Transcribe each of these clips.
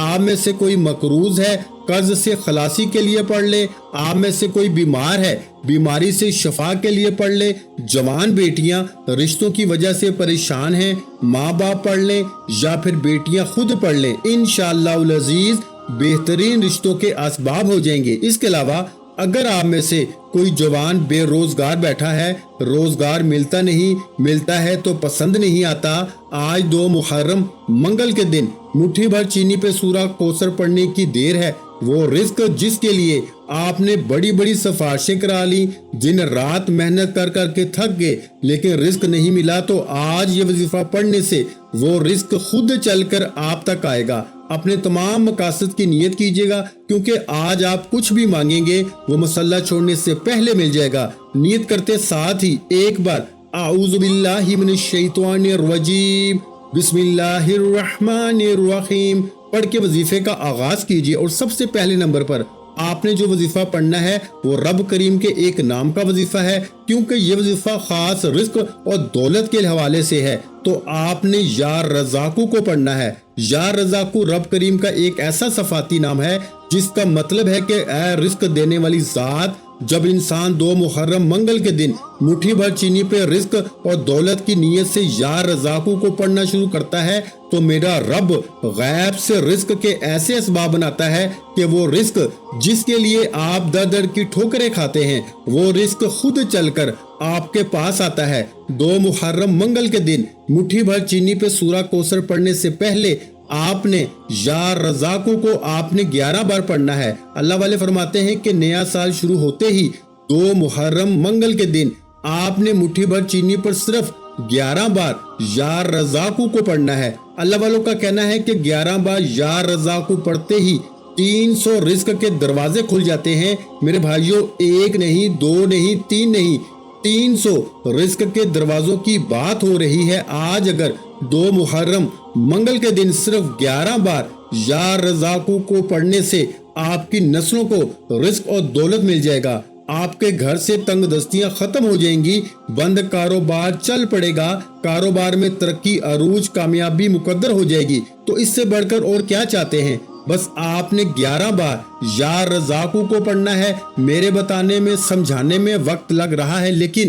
آپ میں سے کوئی مقروض ہے قرض سے خلاصی کے لیے پڑھ لے، آپ میں سے کوئی بیمار ہے بیماری سے شفا کے لیے پڑھ لے، جوان بیٹیاں رشتوں کی وجہ سے پریشان ہیں ماں باپ پڑھ لیں، یا پھر بیٹیاں خود پڑھ لیں، انشاءاللہ العزیز بہترین رشتوں کے اسباب ہو جائیں گے۔ اس کے علاوہ اگر آپ میں سے کوئی جوان بے روزگار بیٹھا ہے، روزگار ملتا نہیں، ملتا ہے تو پسند نہیں آتا، آج 2 محرم منگل کے دن مٹھی بھر چینی پہ سورہ کوثر پڑھنے کی دیر ہے۔ وہ رزق جس کے لیے آپ نے بڑی بڑی سفارشیں کرا لی، دن رات محنت کر کر کے تھک گئے لیکن رزق نہیں ملا، تو آج یہ وظیفہ پڑھنے سے وہ رزق خود چل کر آپ تک آئے گا۔ اپنے تمام مقاصد کی نیت کیجیے گا، کیونکہ آج آپ کچھ بھی مانگیں گے وہ مصلی چھوڑنے سے پہلے مل جائے گا۔ نیت کرتے ساتھ ہی ایک بار اعوذ باللہ من الشیطان الرجیم بسم اللہ الرحمن الرحیم پڑھ کے وظیفے کا آغاز کیجیے۔ اور سب سے پہلے نمبر پر آپ نے جو وظیفہ پڑھنا ہے وہ رب کریم کے ایک نام کا وظیفہ ہے، کیونکہ یہ وظیفہ خاص رزق اور دولت کے حوالے سے ہے، تو آپ نے یا رزاقو کو پڑھنا ہے۔ یا رزاقو رب کریم کا ایک ایسا صفاتی نام ہے جس کا مطلب ہے کہ اے رزق دینے والی ذات، جب انسان 2 محرم منگل کے دن مٹھی بھر چینی پہ رزق اور دولت کی نیت سے یا رزاقو کو پڑھنا شروع کرتا ہے تو میرا رب غیب سے رزق کے ایسے اسباب بناتا ہے کہ وہ رزق جس کے لیے آپ در در کی ٹھوکریں کھاتے ہیں وہ رزق خود چل کر آپ کے پاس آتا ہے۔ 2 محرم منگل کے دن مٹھی بھر چینی پہ سورہ کوثر پڑھنے سے پہلے آپ نے یا رزاقو کو آپ نے 11 بار پڑھنا ہے۔ اللہ والے فرماتے ہیں کہ نیا سال شروع ہوتے ہی 2 محرم منگل کے دن آپ نے مٹھی بھر چینی پر صرف 11 بار یا رزاقو کو پڑھنا ہے۔ اللہ والوں کا کہنا ہے کہ 11 بار یا رزاقو پڑھتے ہی 300 رزق کے دروازے کھل جاتے ہیں۔ میرے بھائیوں، 1 نہیں، 2 نہیں، 3 نہیں، 300 رزق کے دروازوں کی بات ہو رہی ہے۔ آج اگر 2 محرم منگل کے دن صرف 11 بار یا رزاقو کو پڑھنے سے آپ کی نسلوں کو رزق اور دولت مل جائے گا، آپ کے گھر سے تنگ دستیاں ختم ہو جائیں گی، بند کاروبار چل پڑے گا، کاروبار میں ترقی عروج کامیابی مقدر ہو جائے گی، تو اس سے بڑھ کر اور کیا چاہتے ہیں؟ بس آپ نے 11 بار یا رزاقو کو پڑھنا ہے۔ میرے بتانے میں سمجھانے میں وقت لگ رہا ہے لیکن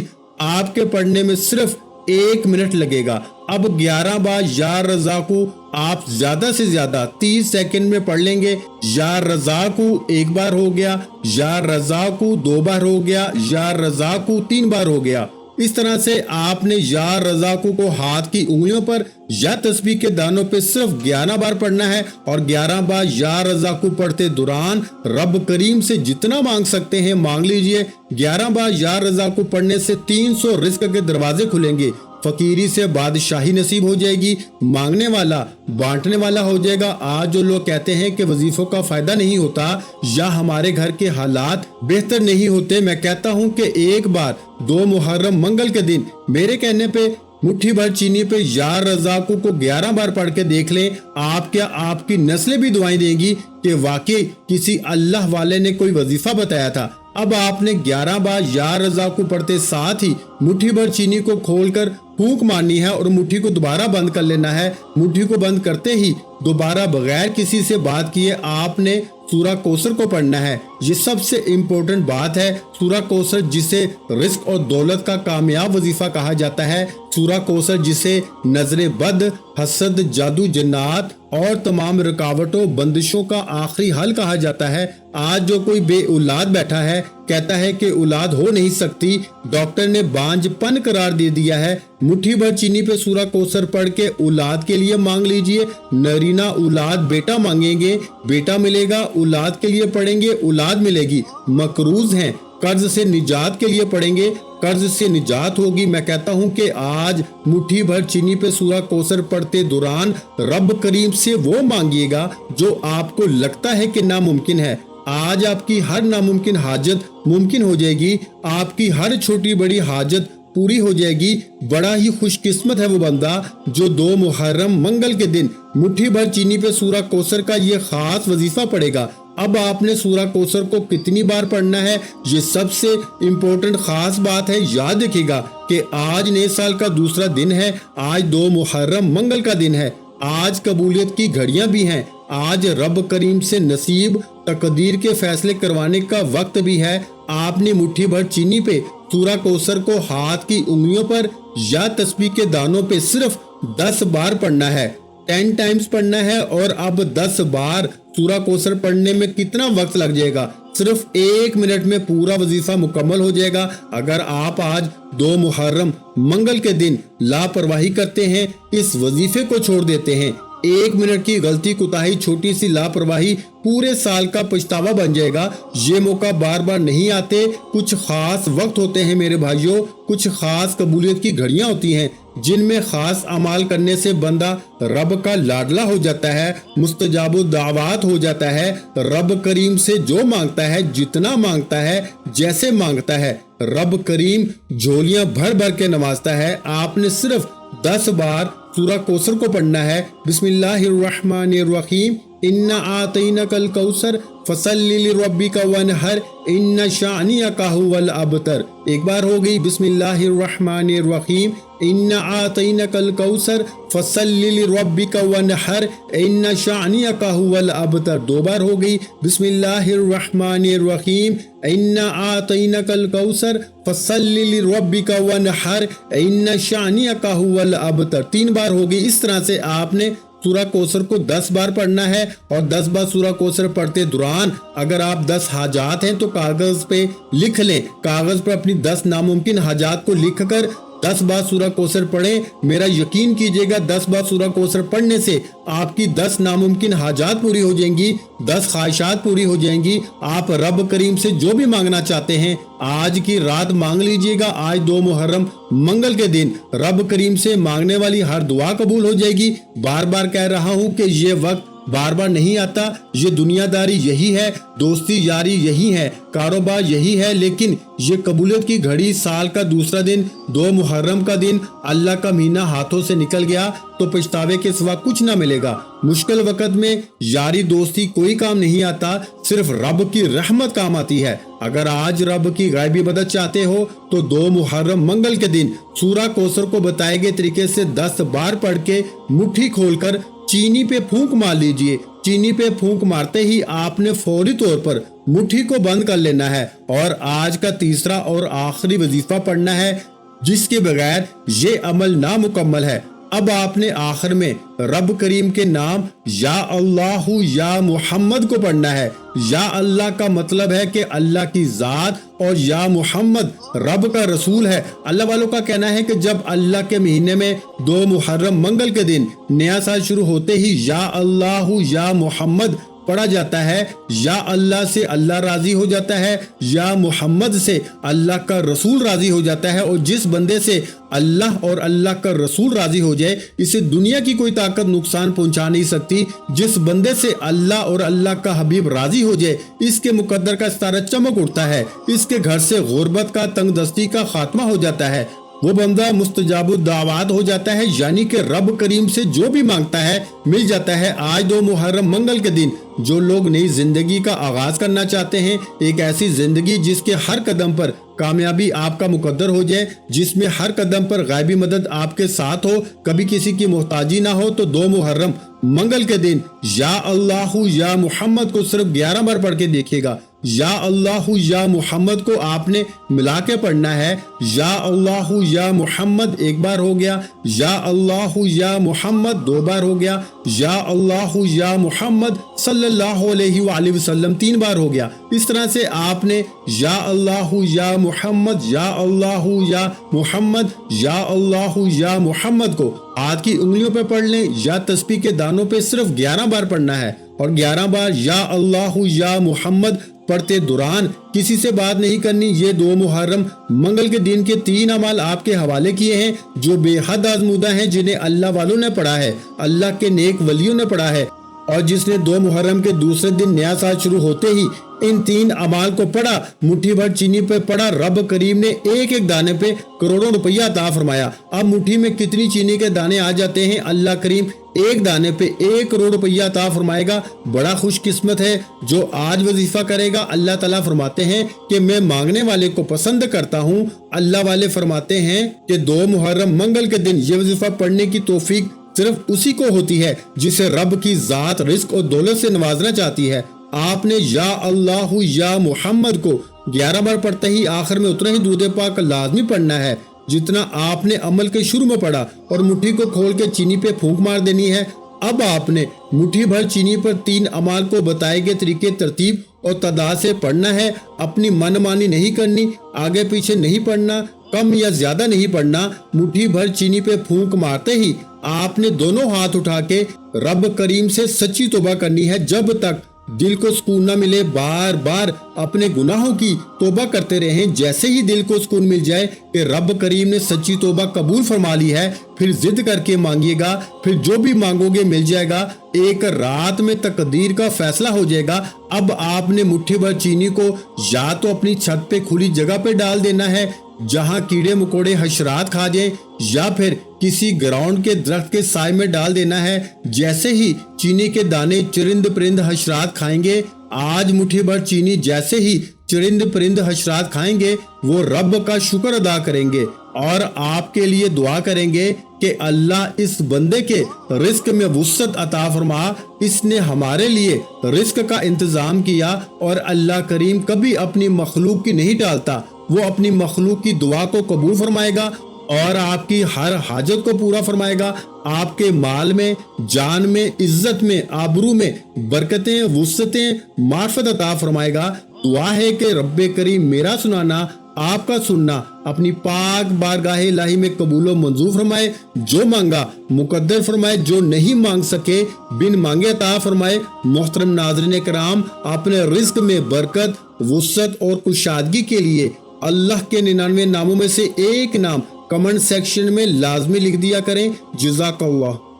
آپ کے پڑھنے میں صرف 1 منٹ لگے گا۔ اب 11 بار یا رزاقو آپ زیادہ سے زیادہ 30 سیکنڈ میں پڑھ لیں گے۔ یا رزاقو 1 بار ہو گیا، یا رزاقو 2 بار ہو گیا، یا رزاقو 3 بار ہو گیا۔ اس طرح سے آپ نے یا رزاقو کو ہاتھ کی انگلیوں پر یا تسبیح کے دانوں پہ صرف 11 بار پڑھنا ہے، اور 11 بار یا رزاقو پڑھتے دوران رب کریم سے جتنا مانگ سکتے ہیں مانگ لیجئے۔ 11 بار یا رزاقو پڑھنے سے 300 رزق کے دروازے کھلیں گے، فقیری سے بادشاہی نصیب ہو جائے گی، مانگنے والا بانٹنے والا ہو جائے گا۔ آج جو لوگ کہتے ہیں کہ وظیفوں کا فائدہ نہیں ہوتا یا ہمارے گھر کے حالات بہتر نہیں ہوتے، میں کہتا ہوں کہ ایک بار 2 محرم منگل کے دن میرے کہنے پہ مٹھی بھر چینی پہ یا رزاقو کو 11 بار پڑھ کے دیکھ لیں، آپ کی نسلیں بھی دعائیں دیں گی کہ واقعی کسی اللہ والے نے کوئی وظیفہ بتایا تھا۔ اب آپ نے 11 بار یا رزاقو پڑھتے ساتھ ہی مٹھی بھر چینی کو کھول کر پھونک مارنی ہے اور مٹھی کو دوبارہ بند کر لینا ہے۔ مٹھی کو بند کرتے ہی دوبارہ بغیر کسی سے بات کیے آپ نے سورہ کوثر کو پڑھنا ہے۔ یہ سب سے امپورٹنٹ بات ہے۔ سورہ کوثر جسے رزق اور دولت کا کامیاب وظیفہ کہا جاتا ہے، سورہ کوثر جسے نظر بد، حسد، جادو، جنات اور تمام رکاوٹوں بندشوں کا آخری حل کہا جاتا ہے۔ آج جو کوئی بے اولاد بیٹھا ہے، کہتا ہے کہ اولاد ہو نہیں سکتی، ڈاکٹر نے بانج پن قرار دے دیا ہے، مٹھی بھر چینی پہ سورہ کوثر پڑھ کے اولاد کے لیے مانگ لیجئے۔ نرینہ اولاد بیٹا مانگیں گے، بیٹا ملے گا، اولاد کے لیے پڑھیں گے، اولاد ملے گی۔ مقروض ہیں، قرض سے نجات کے لیے پڑھیں گے، قرض سے نجات ہوگی۔ میں کہتا ہوں کہ آج مٹھی بھر چینی پہ سورہ کوثر پڑھتے دوران رب کریم سے وہ مانگیے گا جو آپ کو لگتا ہے کہ ناممکن ہے۔ آج آپ کی ہر ناممکن حاجت ممکن ہو جائے گی، آپ کی ہر چھوٹی بڑی حاجت پوری ہو جائے گی۔ بڑا ہی خوش قسمت ہے وہ بندہ جو 2 محرم منگل کے دن مٹھی بھر چینی پہ سورہ کوثر کا یہ خاص وظیفہ پڑھے گا۔ اب آپ نے سورہ کوثر کو کتنی بار پڑھنا ہے، یہ سب سے امپورٹنٹ خاص بات ہے۔ یاد رکھیے گا کہ آج نئے سال کا دوسرا دن ہے، آج 2 محرم منگل کا دن ہے۔ آج قبولیت کی گھڑیاں بھی ہیں، آج رب کریم سے نصیب تقدیر کے فیصلے کروانے کا وقت بھی ہے۔ آپ نے مٹھی بھر چینی پہ سورہ کوثر کو ہاتھ کی انگلیوں پر یا تسبیح کے دانوں پہ صرف 10 بار پڑھنا ہے، 10 ٹائمز پڑھنا ہے۔ اور اب 10 بار سورہ کوثر پڑھنے میں کتنا وقت لگ جائے گا؟ صرف 1 منٹ میں پورا وظیفہ مکمل ہو جائے گا۔ اگر آپ آج 2 محرم منگل کے دن لاپرواہی کرتے ہیں، اس وظیفے کو چھوڑ دیتے ہیں، 1 منٹ کی غلطی کوتاہی، چھوٹی سی لاپرواہی پورے سال کا پچھتاوا بن جائے گا۔ یہ موقع بار بار نہیں آتے، کچھ خاص وقت ہوتے ہیں میرے بھائیوں، کچھ خاص قبولیت کی گھڑیاں ہوتی ہیں جن میں خاص اعمال کرنے سے بندہ رب کا لاڈلا ہو جاتا ہے، مستجاب الدعوات ہو جاتا ہے۔ رب کریم سے جو مانگتا ہے، جتنا مانگتا ہے، جیسے مانگتا ہے، رب کریم جھولیاں بھر بھر کے نوازتا ہے۔ آپ نے صرف 10 بار سورہ کوثر کو پڑھنا ہے۔ بسم اللہ الرحمن الرحیم، انا اعطینک الکوثر فصلی لربک وانحر ان شانئک ھو الابتر۔ ایک بار ہو گئی، بسم اللہ الرحمن الرحیم، انا اعطینک الکوثر فصلی لربک وانحر ان شانئک ھو الابتر۔ 2 بار ہو گئی، بسم اللہ الرحمن الرحیم، انا اعطینک الکوثر فصلی لربک وانحر ان شانئک ھو الابتر۔ 3 بار ہو گئی۔ اس طرح سے آپ نے سورہ کوثر کو 10 بار پڑھنا ہے، اور 10 بار سورہ کوثر پڑھتے دوران اگر آپ 10 حاجات ہیں تو کاغذ پہ لکھ لیں، کاغذ پر اپنی 10 ناممکن حاجات کو لکھ کر 10 بار سورہ کوثر پڑھیں۔ میرا یقین کیجئے گا 10 بار سورہ کوثر پڑھنے سے آپ کی 10 ناممکن حاجات پوری ہو جائیں گی، 10 خواہشات پوری ہو جائیں گی۔ آپ رب کریم سے جو بھی مانگنا چاہتے ہیں آج کی رات مانگ لیجئے گا۔ آج 2 محرم منگل کے دن رب کریم سے مانگنے والی ہر دعا قبول ہو جائے گی۔ بار بار کہہ رہا ہوں کہ یہ وقت بار بار نہیں آتا، یہ دنیا داری یہی ہے، دوستی یاری یہی ہے، کاروبار یہی ہے، لیکن یہ قبولیت کی گھڑی، سال کا دوسرا دن، 2 محرم کا دن، اللہ کا مہینہ ہاتھوں سے نکل گیا تو پچھتاوے کے سوا کچھ نہ ملے گا۔ مشکل وقت میں یاری دوستی کوئی کام نہیں آتا، صرف رب کی رحمت کام آتی ہے۔ اگر آج رب کی غیبی مدد چاہتے ہو تو 2 محرم منگل کے دن سورہ کوثر کو بتائے گئے طریقے سے 10 بار پڑھ کے مٹھی کھول کر چینی پہ پھونک مار لیجئے۔ چینی پہ پھونک مارتے ہی آپ نے فوری طور پر مٹھی کو بند کر لینا ہے، اور آج کا تیسرا اور آخری وظیفہ پڑھنا ہے جس کے بغیر یہ عمل نامکمل ہے۔ اب آپ نے آخر میں رب کریم کے نام یا اللہ یا محمد کو پڑھنا ہے۔ یا اللہ کا مطلب ہے کہ اللہ کی ذات، اور یا محمد رب کا رسول ہے۔ اللہ والوں کا کہنا ہے کہ جب اللہ کے مہینے میں 2 محرم منگل کے دن نیا سال شروع ہوتے ہی یا اللہ یا محمد پڑھا جاتا ہے، یا اللہ سے اللہ راضی ہو جاتا ہے، یا محمد سے اللہ کا رسول راضی ہو جاتا ہے۔ اور جس بندے سے اللہ اور اللہ کا رسول راضی ہو جائے اسے دنیا کی کوئی طاقت نقصان پہنچا نہیں سکتی۔ جس بندے سے اللہ اور اللہ کا حبیب راضی ہو جائے اس کے مقدر کا ستارہ چمک اٹھتا ہے، اس کے گھر سے غربت کا، تنگ دستی کا خاتمہ ہو جاتا ہے، وہ بندہ مستجاب الدعوات ہو جاتا ہے، یعنی کہ رب کریم سے جو بھی مانگتا ہے مل جاتا ہے۔ آج 2 محرم منگل کے دن جو لوگ نئی زندگی کا آغاز کرنا چاہتے ہیں، ایک ایسی زندگی جس کے ہر قدم پر کامیابی آپ کا مقدر ہو جائے، جس میں ہر قدم پر غیبی مدد آپ کے ساتھ ہو، کبھی کسی کی محتاجی نہ ہو، تو 2 محرم منگل کے دن یا اللہ یا محمد کو صرف 11 بار پڑھ کے دیکھیے گا۔ یا اللہ یا محمد کو آپ نے ملا کے پڑھنا ہے۔ یا اللہ یا محمد 1 بار ہو گیا، یا اللہ یا محمد 2 بار ہو گیا، یا اللہ یا محمد صلی اللہ علیہ وآلہ وسلم 3 بار ہو گیا۔ اس طرح سے آپ نے یا اللہ یا محمد، یا اللہ یا محمد، یا اللہ یا محمد کو ہاتھ کی انگلیوں پہ پڑھ لیں، یا تسبیح کے دانوں پہ صرف 11 بار پڑھنا ہے، اور 11 بار یا اللہ یا محمد پڑھتے دوران کسی سے بات نہیں کرنی۔ یہ 2 محرم منگل کے دن کے 3 اعمال آپ کے حوالے کیے ہیں جو بے حد آزمودہ ہیں، جنہیں اللہ والوں نے پڑھا ہے، اللہ کے نیک ولیوں نے پڑھا ہے، اور جس نے 2 محرم کے دوسرے دن نیا سال شروع ہوتے ہی ان 3 اعمال کو پڑھا، مٹھی بھر چینی پہ پڑھا، رب کریم نے ایک ایک دانے پہ کروڑوں روپیہ عطا فرمایا۔ اب مٹھی میں کتنی چینی کے دانے آ جاتے ہیں، اللہ کریم ایک دانے پہ 1 کروڑ روپیہ عطا فرمائے گا۔ بڑا خوش قسمت ہے جو آج وظیفہ کرے گا۔ اللہ تعالیٰ فرماتے ہیں کہ میں مانگنے والے کو پسند کرتا ہوں۔ اللہ والے فرماتے ہیں کہ 2 محرم منگل کے دن یہ وظیفہ پڑھنے کی توفیق صرف اسی کو ہوتی ہے جسے رب کی ذات رزق اور دولت سے نوازنا چاہتی ہے۔ آپ نے یا اللہ یا محمد کو 11 بار پڑھتے ہی آخر میں اتنا ہی درود پاک لازمی پڑھنا ہے جتنا آپ نے عمل کے شروع میں پڑھا، اور مٹھی کو کھول کے چینی پہ پھونک مار دینی ہے۔ اب آپ نے مٹھی بھر چینی پر 3 اعمال کو بتائے گئے طریقے، ترتیب اور تعداد سے پڑھنا ہے۔ اپنی من مانی نہیں کرنی، آگے پیچھے نہیں پڑھنا، کم یا زیادہ نہیں پڑھنا۔ مٹھی بھر چینی پہ پھونک مارتے ہی آپ نے دونوں ہاتھ اٹھا کے رب کریم سے سچی توبہ کرنی ہے جب تک دل کو سکون نہ ملے۔ بار بار اپنے گناہوں کی توبہ کرتے رہیں۔ جیسے ہی دل کو سکون مل جائے کہ رب کریم نے سچی توبہ قبول فرما لی ہے، پھر ضد کر کے مانگیے گا، پھر جو بھی مانگو گے مل جائے گا۔ ایک رات میں تقدیر کا فیصلہ ہو جائے گا۔ اب آپ نے مٹھی بھر چینی کو یا تو اپنی چھت پہ کھلی جگہ پہ ڈال دینا ہے جہاں کیڑے مکوڑے حشرات کھا جائیں، یا پھر کسی گراؤنڈ کے درخت کے سائے میں ڈال دینا ہے۔ جیسے ہی چینی کے دانے چرند پرند حشرات کھائیں گے، آج مٹھی بھر چینی جیسے ہی چرند پرند حشرات کھائیں گے، وہ رب کا شکر ادا کریں گے اور آپ کے لیے دعا کریں گے کہ اللہ اس بندے کے رزق میں وسعت عطا فرما، اس نے ہمارے لیے رزق کا انتظام کیا۔ اور اللہ کریم کبھی اپنی مخلوق کی نہیں ٹالتا، وہ اپنی مخلوق کی دعا کو قبول فرمائے گا اور آپ کی ہر حاجت کو پورا فرمائے گا۔ آپ کے مال میں، جان میں، عزت میں، آبرو میں برکتیں، وسعتیں، معرفت عطا فرمائے گا۔ دعا ہے کہ رب کریم میرا سنانا، آپ کا سننا اپنی پاک بارگاہ الہی میں قبول و منظور فرمائے۔ جو مانگا مقدر فرمائے، جو نہیں مانگ سکے بن مانگے عطا فرمائے۔ محترم ناظرین کرام، اپنے رزق میں برکت، وسعت اور کشادگی کے لیے اللہ کے 99 ناموں میں سے ایک نام کمنٹ سیکشن میں لازمی لکھ دیا کریں۔ جزاک اللہ۔